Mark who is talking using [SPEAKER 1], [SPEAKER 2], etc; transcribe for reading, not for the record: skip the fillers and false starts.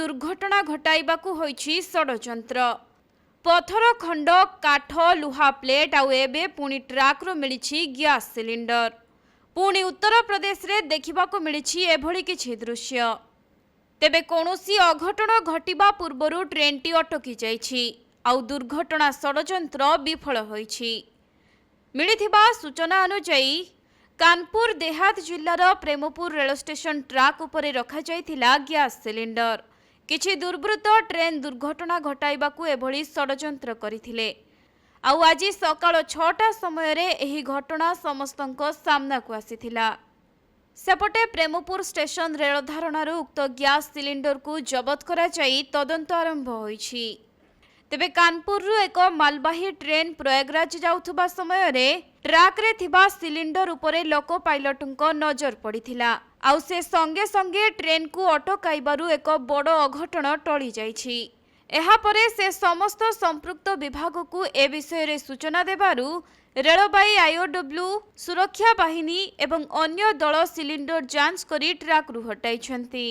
[SPEAKER 1] दुर्घटना घटाइबाकू होइछि षडयंत्र। पथर खंड काठ लुहा प्लेट आउ एबे पुणी ट्राक रो मिलिछि गैस सिलिंडर। पुणी उत्तर प्रदेश रे देखिबाकू मिलिछि एभली किछि दृश्य। तेबे कोनोसी अघटन घटिबा पूर्वरु ट्रेनटी अटकी जाइछि आउ दुर्घटना षडयंत्र विफल होइछि। मिलिथिबा सूचना अनुसार Kanpur Dehat जिल्लार Prempur rail station truck उपरे रखा जाइथिला गैस सिलिंडर। किछि दुर्वृत्त ट्रेन दुर्घटना घटाइबाकू एभली षडयंत्र करिथिले। आउ आज सकाळ 6टा समय रे एही घटना समस्तଙ୍କ सामनाकू आसीथिला। सेपटे प्रेमपुर स्टेशन रेल धारणारू उक्त गैस सिलिंडर को जबत करा जाई तदंत आरंभ होइछि। तेबे कानपुर एक मालबाही ट्रेन प्रयागराज जाउथबा समय रे ट्राक रे थिबा सिलिंडर उपरे लोको पायलटଙ୍କ नजर पड़िथिला। आउ से संगे संगे ट्रेन को अटकाइबारू एक बड़ अघटन टळी जाइछि। एहा परे से समस्त संपृक्त विभाग को ए विषय रे सूचना देबारू रेलबाई आईओडब्ल्यू सुरक्षा बाहिनी एवं अन्य दल सिलिंडर जांच करी ट्राक रु हटाइछंती।